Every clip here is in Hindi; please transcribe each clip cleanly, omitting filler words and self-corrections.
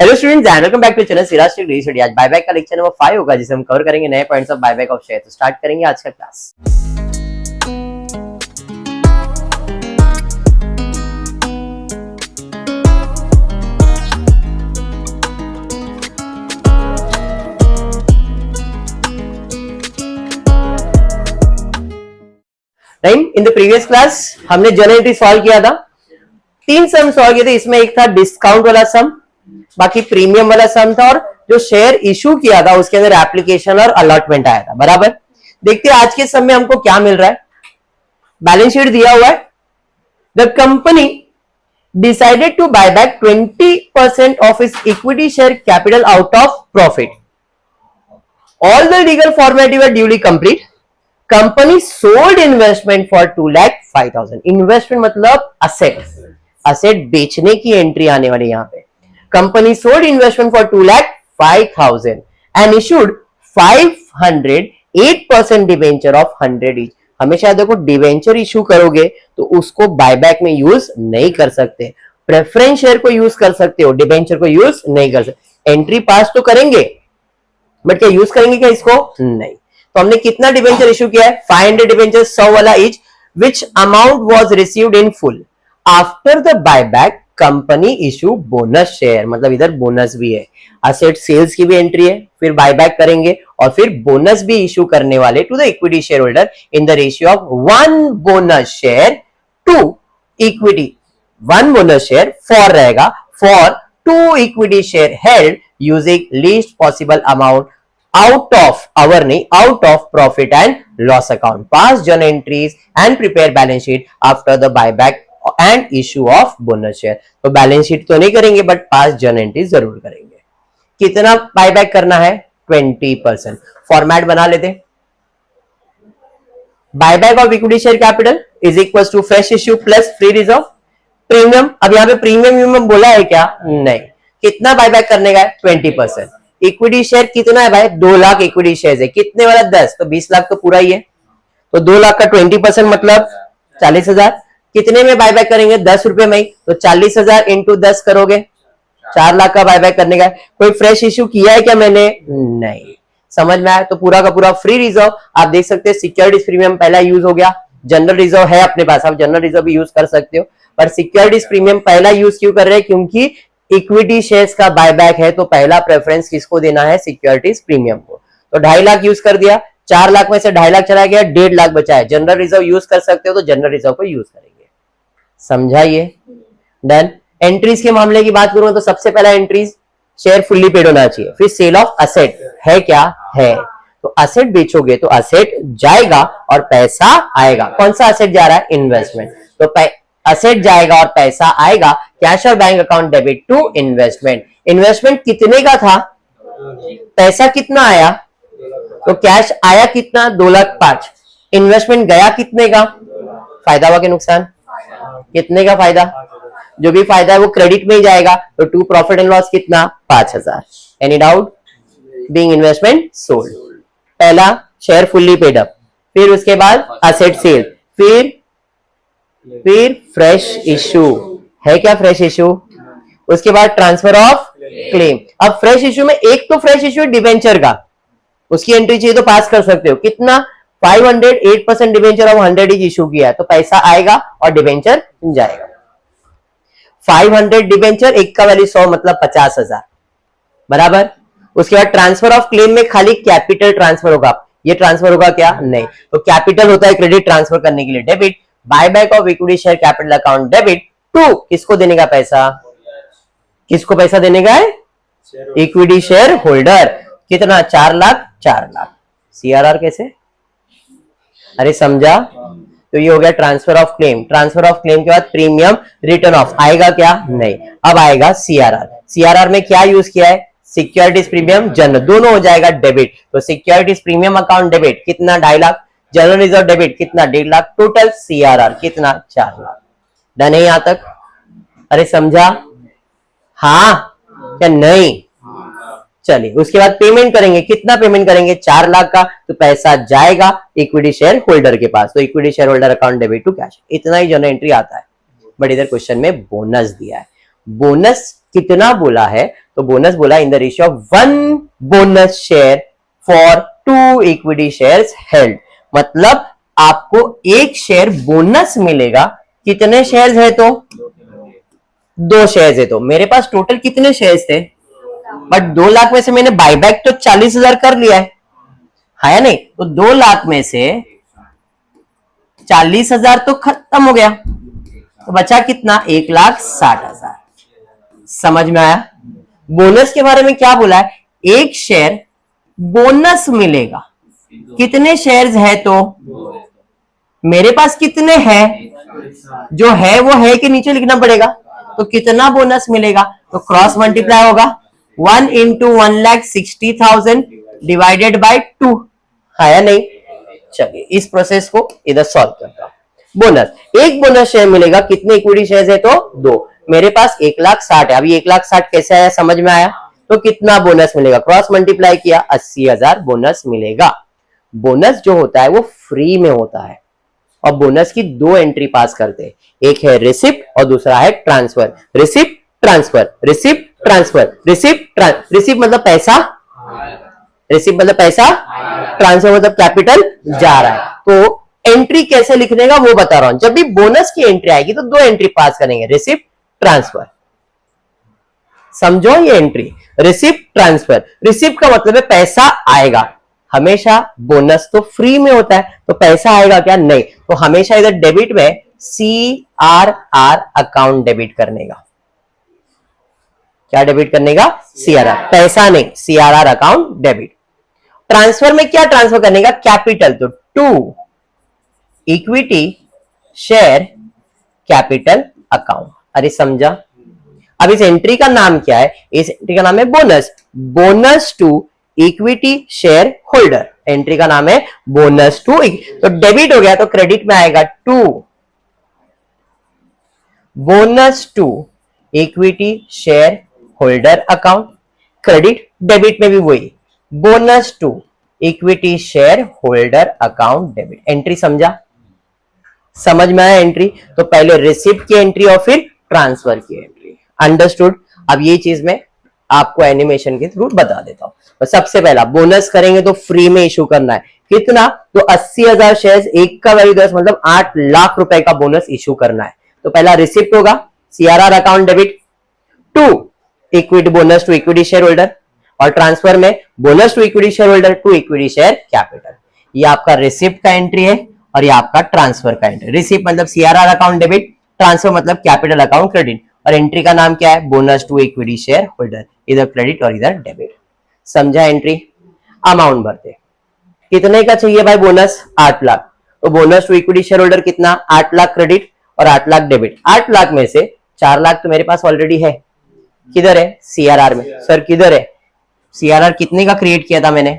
Hello students and welcome back to channel Siraj tech study. आज बायबैक का लेक्चर नंबर 5 होगा जिसे हम कवर करेंगे नए points of buyback of share. तो स्टार्ट करेंगे आज का class. In the previous class हमने जर्नल एंट्री सॉल्व किया था। 3 सम सॉल्व किए थे। इसमें एक था डिस्काउंट वाला सम, बाकी प्रीमियम वाला सम था और जो शेयर इशू किया था उसके अंदर एप्लीकेशन और अलॉटमेंट आया था। बराबर। देखते हैं आज के सम में हमको क्या मिल रहा है। बैलेंस शीट दिया हुआ है। The company decided to buy back 20% of its equity share capital out of profit. All the legal formality were duly complete. Company sold investment for 2,05,000। Investment मतलब असेट, असेट बेचने की एंट्री आने वाली यहां पे। Company sold investment for 2,05,000 and issued 508% debenture of 100 each. हमेशा देखो डिवेंचर इशू करोगे तो उसको बायबैक में यूज नहीं कर सकते। प्रेफरेंस शेयर को यूज कर सकते हो, डिवेंचर को यूज नहीं कर सकते। एंट्री पास तो करेंगे बट क्या यूज करेंगे क्या इसको? नहीं। तो हमने कितना डिवेंचर इशू किया है? 500 डिवेंचर, 100 वाला each, which amount was received in full. After the buyback company issue bonus share, मतलब इधर बोनस भी है। असेट सेल्स की भी एंट्री है, फिर बायबैक करेंगे और फिर बोनस भी इशू करने वाले to the equity share holder in the ratio of 1 bonus share to equity. 1 bonus share for रहेगा for 2 equity share held using least possible amount out of our नहीं, out of profit and loss account. Pass journal entries and prepare balance sheet after the buyback and issue of bonus share. तो बैलेंस शीट तो नहीं करेंगे बट पास जर्नल एंट्रीज जरूर करेंगे। कितना बायबैक करना है? 20%। फॉर्मेट बना लेते। Buyback of equity share capital is equal to fresh issue plus free reserve premium. अब यहाँ पे प्रीमियम बोला है क्या? नहीं। कितना बायबैक करने का है? 20%। इक्विटी शेयर कितना है भाई? 2 लाख इक्विटी शेयर है। कितने वाला? 10, तो 20 लाख तो पूरा ही है। तो 2 लाख का 20% मतलब 40,000। कितने में बायबैक करेंगे? 10 रुपए में ही। तो 40,000 इंटू 10 करोगे, 4 लाख का बायबैक करने का। कोई फ्रेश इश्यू किया है क्या मैंने? नहीं। समझ में आया? तो पूरा का पूरा फ्री रिजर्व। आप देख सकते हैं सिक्योरिटीज प्रीमियम पहला यूज हो गया। जनरल रिजर्व है अपने पास, आप जनरल रिजर्व भी यूज कर सकते हो, पर सिक्योरिटीज प्रीमियम पहला यूज क्यों कर रहे हैं? क्योंकि इक्विटी शेयर्स का बायबैक है तो पहला प्रेफरेंस किसको देना है? सिक्योरिटीज प्रीमियम को। तो 2.5 लाख यूज कर दिया। 4 लाख में से 2.5 लाख चला गया, 1.5 लाख बचा है। जनरल रिजर्व यूज कर सकते हो तो जनरल रिजर्व को यूज करेंगे। समझाइए? डन। एंट्रीज के मामले की बात करूं तो सबसे पहला एंट्रीज शेयर फुल्ली पेड होना चाहिए। फिर सेल ऑफ असेट है क्या? है। तो असेट बेचोगे तो असेट जाएगा और पैसा आएगा। कौन सा असेट जा रहा है? इन्वेस्टमेंट। तो असेट जाएगा और पैसा आएगा। कैश और bank account debit to investment. Investment कितने का था? पैसा कितना आया? तो कैश आया कितना? 2,05,000। इन्वेस्टमेंट गया कितने का? फायदा हुआ कि नुकसान? कितने का फायदा? जो भी फायदा है वो क्रेडिट में ही जाएगा। तो टू प्रॉफिट एंड लॉस कितना? 5,000। Any doubt? Being investment sold. पहला शेयर फुल्ली पेड अप, फिर उसके बाद असेट सेल, फिर फ्रेश इश्यू है क्या? Fresh issue. उसके बाद ट्रांसफर ऑफ क्लेम। अब फ्रेश इश्यू में एक तो फ्रेश इश्यू डिवेंचर का, उसकी एंट्री चाहिए तो पास कर सकते हो। कितना? 508% डिवेंचर ऑफ 100 इज इशू किया है तो पैसा आएगा और डिवेंचर जाएगा। 500 डिवेंचर, एक का वैल्यू 100 मतलब 50,000। बराबर। उसके बाद ट्रांसफर ऑफ क्लेम में खाली कैपिटल ट्रांसफर होगा। ये ट्रांसफर होगा क्या? नहीं। तो कैपिटल होता है क्रेडिट ट्रांसफर करने के लिए debit. Buyback of equity share capital account debit to किसको देने का पैसा? किसको पैसा देने का है? Equity share holder. कितना? 4 लाख। 4 लाख। सीआरआर कैसे? अरे समझा? तो ये हो गया transfer of claim. Transfer of claim के बाद प्रीमियम रिटर्न ऑफ आएगा क्या? नहीं। अब आएगा सीआरआर। सीआरआर में क्या यूज किया है? सिक्योरिटीज प्रीमियम जनरल, दोनों हो जाएगा डेबिट। तो सिक्योरिटीज प्रीमियम अकाउंट डेबिट कितना? 2.5 लाख। जनरल रिजर्व डेबिट कितना? 1.5 लाख। टोटल सीआरआर कितना? 4 लाख। डन है यहां तक? अरे समझा? हाँ या नहीं? चलिए उसके बाद पेमेंट करेंगे। कितना पेमेंट करेंगे? 4 लाख का। तो पैसा जाएगा इक्विटी शेयर होल्डर के पास। तो equity share holder account debit to cash. इतना ही जनरल एंट्री आता है। बट इधर क्वेश्चन में बोनस दिया है। बोनस कितना बोला है, तो बोनस बोला इन the ratio of 1 bonus share for 2 equity shares held. मतलब आपको एक शेयर बोनस मिलेगा, कितने शेयर्स है तो 2 शेयर्स है। तो मेरे पास टोटल कितने शेयर्स थे, बट 2 लाख में से मैंने बायबैक तो 40,000 कर लिया है या नहीं, तो 2 लाख में से 40,000 तो खत्म हो गया, तो बचा कितना 1,60,000। समझ में आया। बोनस के बारे में क्या बोला है, एक शेयर बोनस मिलेगा, कितने शेयर्स है तो मेरे पास कितने हैं, जो है वो है कि नीचे लिखना पड़ेगा, तो कितना बोनस मिलेगा, तो क्रॉस मल्टीप्लाई होगा 1 इंटू 1,60,000 डिवाइडेड बाय 2, है या नहीं। चलिए इस प्रोसेस को इधर सॉल्व करता हूं। बोनस, एक बोनस शेयर मिलेगा, कितने इक्विटी शेयर है तो 2, मेरे पास 1,60,000 है। अभी 1,60,000 कैसे आया समझ में आया, तो कितना बोनस मिलेगा, क्रॉस मल्टीप्लाई किया 80,000 बोनस मिलेगा। बोनस जो होता है वो फ्री में होता है, और बोनस की 2 एंट्री पास करते हैं, एक है रिसिप्ट और दूसरा है transfer. Receipt transfer, receipt transfer, receipt मतलब पैसा, रिसिप्ट मतलब पैसा, ट्रांसफर मतलब कैपिटल जा रहा है। तो एंट्री कैसे लिखने का वो बता रहा हूं। जब भी बोनस की एंट्री आएगी तो 2 एंट्री पास करेंगे, रिसिप्ट ट्रांसफर। समझो ये एंट्री, रिसिप्ट ट्रांसफर। रिसिप्ट का मतलब है पैसा आएगा, हमेशा बोनस तो फ्री में होता है, तो पैसा आएगा क्या, नहीं, तो हमेशा इधर डेबिट में CRR अकाउंट डेबिट करने का। क्या डेबिट करने का, CRR, पैसा नहीं, CRR अकाउंट डेबिट। ट्रांसफर में क्या ट्रांसफर करने का, कैपिटल, तो 2 इक्विटी शेयर कैपिटल अकाउंट। अरे समझा। अब इस एंट्री का नाम क्या है, इस एंट्री का नाम है bonus, bonus to equity share holder. Entry का नाम है बोनस टू, तो डेबिट हो गया तो क्रेडिट में आएगा 2 bonus to equity share holder account. Credit debit में भी वही, bonus to equity share holder account debit. Entry समझा, समझ में आया एंट्री। तो पहले रिसिप्ट की एंट्री और फिर ट्रांसफर की एंट्री, अंडरस्टूड। अब ये चीज मैं आपको एनिमेशन के थ्रू बता देता हूं। तो सबसे पहला बोनस करेंगे तो फ्री में इशू करना है, कितना, तो 80,000 शेयर्स, एक का वैल्यू 10 मतलब 8 लाख रुपए का बोनस इशू करना है। तो पहला रिसिप्ट होगा, CRR account debit, 2 equity bonus to equity share holder, और ट्रांसफर में bonus to equity share holder 2 equity share capital. ये आपका रिसिप्ट का एंट्री है और ये आपका ट्रांसफर का एंट्री। रिसिप्ट मतलब CRR अकाउंट डेबिट, ट्रांसफर मतलब कैपिटल अकाउंट क्रेडिट, और एंट्री का नाम क्या है, bonus to equity share holder, इधर क्रेडिट और इधर डेबिट। समझा एंट्री। अमाउंट भरते, कितने का चाहिए भाई बोनस, 8 लाख, तो bonus to equity share holder कितना, 8 लाख क्रेडिट और 8 लाख डेबिट। 8 लाख में से 4 लाख तो मेरे पास ऑलरेडी है, किधर है, CRR में। सर किधर है, CRR कितने का क्रिएट किया था मैंने,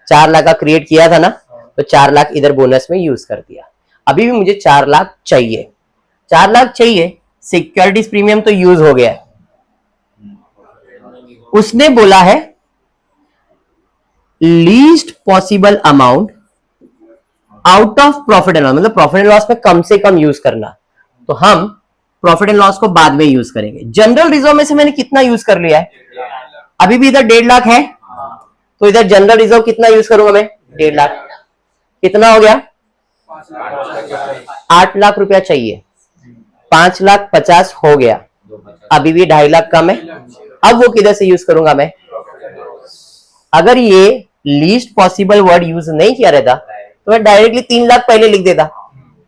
4 लाख का क्रिएट किया था ना, तो 4 लाख इधर बोनस में यूज कर दिया। अभी भी मुझे 4 लाख चाहिए, 4 लाख चाहिए, सिक्योरिटीज प्रीमियम तो यूज हो गया है। उसने बोला है least possible amount out of profit and loss, मतलब प्रॉफिट एंड लॉस में कम से कम यूज करना, तो हम प्रॉफिट एंड लॉस को बाद में यूज करेंगे। जनरल रिजर्व में से मैंने कितना यूज कर लिया है, अभी भी इधर 1.5 लाख है, तो इधर जनरल रिजर्व कितना यूज करूंगा मैं, 1.5 लाख। कितना हो गया, 8 लाख रुपया चाहिए, 5,50,000 हो गया, अभी भी 2.5 लाख कम है। अब वो किधर से यूज करूंगा मैं, अगर ये लीस्ट पॉसिबल वर्ड यूज नहीं किया रहता तो मैं डायरेक्टली 3 लाख पहले लिख देता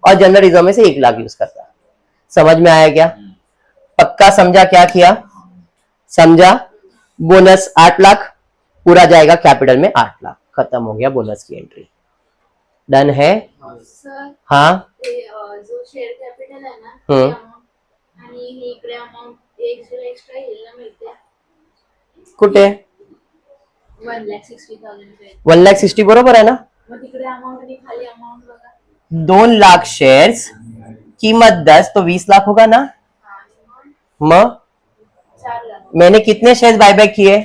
और जनरल रिजर्व में से 1 लाख यूज करता। समझ में आया क्या, पक्का समझा क्या किया, समझा। बोनस 8 लाख पूरा जाएगा कैपिटल में, 8 लाख खत्म हो गया बोनस की एंट्री। डन है सर, हाँ, जो शेअर कॅपिटल आहे ना ते amount आणि हे इकडे अमाउंट एक जर एक्स्ट्रा घ्यायला मिळते कुठे 1,60,000 1,60,000 बरोबर आहे ना, मग तिकडे अमाउंट आणि खाली अमाउंट बघा 2 लाख शेयर्स, कीमत 10 तो 20 लाख होगा ना। आणि मग मग 4 लाख मैंने कितने शेयर्स बायबैक किए,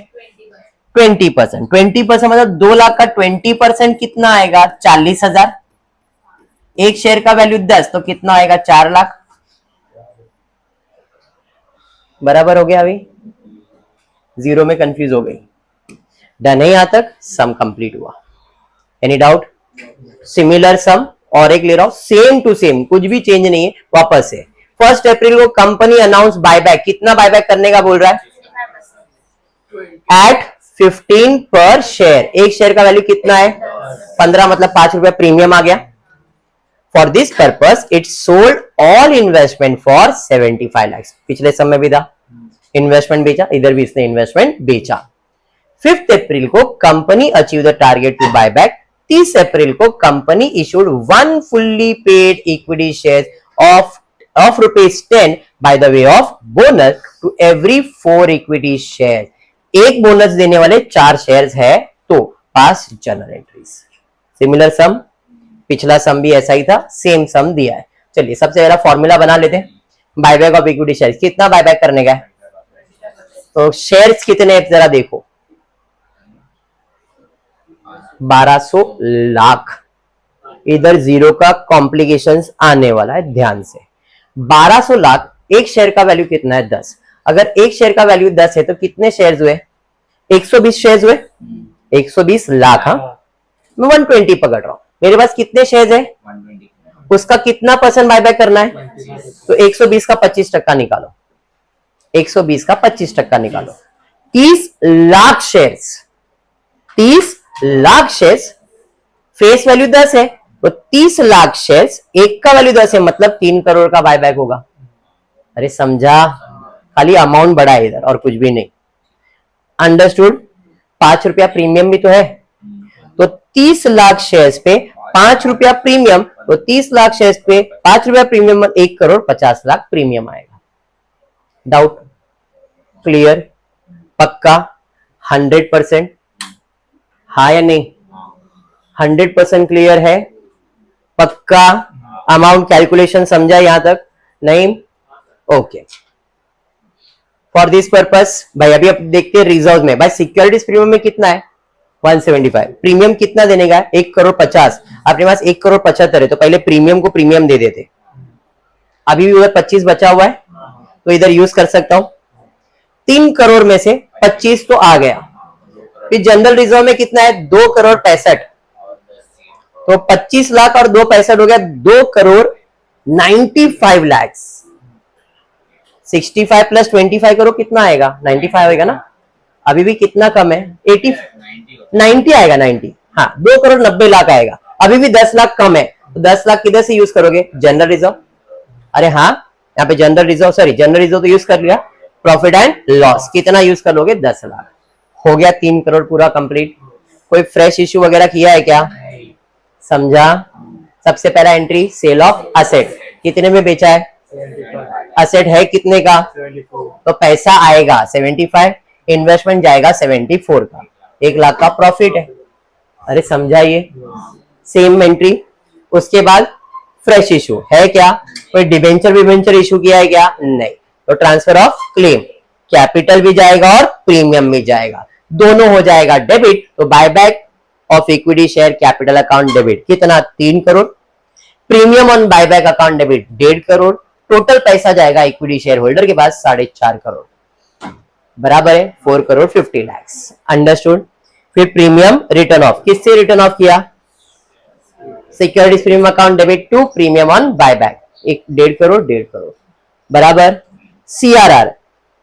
20%. 20% मतलब 2 लाख का 20% कितना आएगा, 40,000। एक शेयर का वैल्यू 10 तो कितना आएगा, 4 लाख। बराबर हो गया अभी। जीरो में कंफ्यूज हो गई। डन है यहां तक, सम कंप्लीट हुआ। Any doubt? सिमिलर सम और एक ले रहा हूं, सेम टू सेम, कुछ भी चेंज नहीं है, वापस से 1 अप्रैल को कंपनी अनाउंस बायबैक, कितना बायबैक करने का बोल रहा है? एट 15 पर शेयर। एक शेयर का वैल्यू कितना है? 15, मतलब 5 रुपया प्रीमियम आ गया। For this purpose it sold all investment for 75 lakh. पिछले समय भी था, इन्वेस्टमेंट बेचा, इधर भी इसने इन्वेस्टमेंट बेचा। 5 अप्रैल को company achieve the target to buy back. 30 April को company issued 1 fully paid equity share of ₹10 by the way of bonus to every 4 equity share. एक बोनस देने वाले 4 शेयर्स है, तो pass journal entries. Similar sum, पिछला सम भी ऐसा ही था, सेम सम दिया है। चलिए सबसे पहला फॉर्मूला बना लेते हैं। बायबैक ऑफ इक्विटी शेयर, कितना बायबैक करने का है? तो शेयर्स कितने जरा देखो, 1200 लाख। इधर जीरो का कॉम्प्लिकेशंस आने वाला है, ध्यान से। 1200 लाख, एक शेयर का वैल्यू कितना है? 10। अगर एक शेयर का वैल्यू 10 है तो कितने शेयर्स हुए? 120 शेयर्स हुए, 120 लाख। हाँ, मैं 120 पकड़ रहा हूं। मेरे पास कितने शेयर्स है? 120। उसका कितना परसेंट बायबैक करना है? तो 120 का 25% निकालो, 120 का 25% निकालो। 30 lakh shares, 30 lakh shares, face value 10 है, तो 30 लाख शेयर्स, एक का वैल्यू 10 है, मतलब 3 करोड़ का बायबैक होगा। अरे समझा, खाली अमाउंट बढ़ा है इधर और कुछ भी नहीं। अंडरस्टूड? 5 रुपया प्रीमियम भी तो है, तो 30 लाख शेयर्स पे 5 रुपया प्रीमियम, तो 30 लाख शेयर्स पे 5 रुपया प्रीमियम, 1 करोड़ 50 लाख प्रीमियम आएगा। डाउट? क्लियर? पक्का? 100%? हाँ या नहीं? 100% क्लियर है? पक्का? अमाउंट कैलकुलेशन समझा यहां तक? नहीं? ओके। फॉर दिस पर्पस भाई अभी अब देखते हैं रिजर्व में। भाई सिक्योरिटीज प्रीमियम में कितना है? 175। प्रीमियम कितना देने का है? 1 करोड़ 50। अपने पास 1 करोड़ 75 है, तो पहले प्रीमियम को प्रीमियम दे देते। अभी भी उधर 25 बचा हुआ है, तो इधर यूज कर सकता हूं। 3 करोड़ में से 25 तो आ गया। फिर जनरल रिजर्व में कितना है? 2 करोड़ 65। तो 25 लाख और 2 65 हो गया 2 करोड़ 95 लाख। 65 प्लस 25 करो कितना आएगा? 95 आएगा ना। अभी भी कितना कम है? 90 आएगा, 90। हाँ, 2 करोड़ 90 लाख आएगा। अभी भी 10 लाख कम है, तो 10 लाख किधर से यूज करोगे? General reserve. अरे हाँ, यहाँ पे general reserve, sorry general reserve तो यूज कर लिया। प्रॉफिट एंड लॉस कितना यूज कर लोगे? 10 लाख। हो गया 3 करोड़ पूरा कंप्लीट। कोई फ्रेश इश्यू वगैरह किया है क्या? समझा? सबसे पहला एंट्री सेल ऑफ असेट, कितने में बेचा है? असेट है कितने का? 74। तो पैसा आएगा 75, इन्वेस्टमेंट जाएगा 74 का, 1 लाख का प्रॉफिट है। अरे समझा ये? Same entry. उसके बाद फ्रेश इशू है क्या? कोई डिबेंचर विवेंचर इशू किया है क्या? नहीं। तो ट्रांसफर ऑफ क्लेम, कैपिटल भी जाएगा और प्रीमियम भी जाएगा, दोनों हो जाएगा डेबिट। तो buyback of equity share capital account debit कितना? 3 crore. Premium on buyback account debit 1.5 crore. Total पैसा जाएगा इक्विटी शेयर होल्डर के पास 4.5 करोड़, बराबर है 4 करोड़ 50 लाख। अंडरस्टूड? फिर प्रीमियम रिटर्न ऑफ, किससे रिटर्न ऑफ किया? Securities premium account debit to premium on buyback, 1.5 crore 1.5 crore, बराबर। CRR,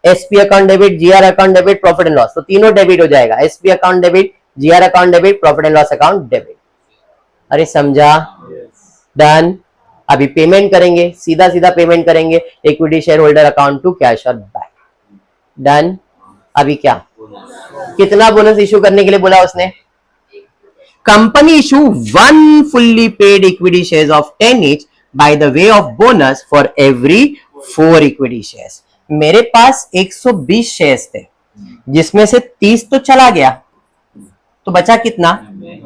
SP account debit, GR account debit, profit and loss, तो तीनों डेबिट हो जाएगा। SP account debit, GR account debit, profit and loss account debit. अरे समझा? डन। अभी पेमेंट करेंगे, सीधा सीधा पेमेंट करेंगे equity share holder account to cash और बैंक। डन। अभी क्या, कितना बोनस इशू करने के लिए बोला उसने? Company issue 1 fully paid equity shares of 10 each bye the way of bonus for every 4 equity shares. मेरे पास 120 शेयर्स थे, जिसमें से 30 तो चला गया, तो बचा कितना?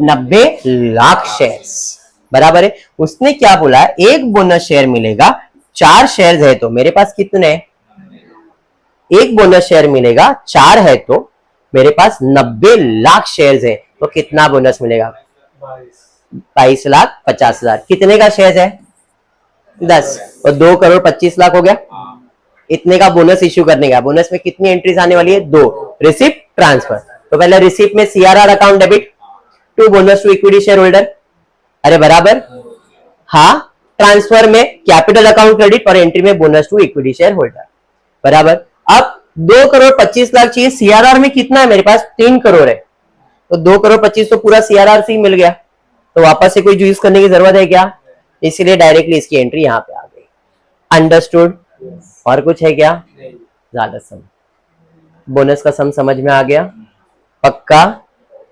90 लाख शेयर्स, बराबर है। उसने क्या बोला? एक बोनस शेयर मिलेगा, 4 शेयर्स है, तो मेरे पास कितने? एक बोनस शेयर मिलेगा, 4 है, तो मेरे पास 90 लाख शेयर्स है, तो कितना बोनस मिलेगा? 22 लाख 50 हजार। कितने का शेयर है? 10, और 2 करोड़ 25 लाख हो गया। इतने का बोनस इश्यू करने का। बोनस में कितनी एंट्रीज आने वाली है? 2। Receipt, transfer. तो पहले रिसिप्ट में CRR account debit to bonus to equity share holder, अरे बराबर। हाँ, ट्रांसफर में कैपिटल अकाउंट क्रेडिट और एंट्री में bonus to equity share holder, बराबर। अब 2,25,00,000 चाहिए। CRR में कितना है मेरे पास? 3 करोड़ है, तो 2,25,00,000 तो पूरा CRR से ही मिल गया, तो वापस से कोई यूज करने की जरूरत है क्या? इसलिए डायरेक्टली इसकी एंट्री यहां पे आ गई। अंडरस्टूड? और कुछ है क्या? ज्यादा सम, बोनस का सम समझ में आ गया? पक्का?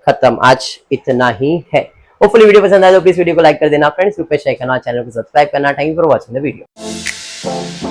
खत्म, आज इतना ही है। होपफुली वीडियो पसंद आया तो प्लीज वीडियो को लाइक कर देना फ्रेंड्स, ग्रुप पे शेयर करना, चैनल को सब्सक्राइब करना। Thank you for watching the video.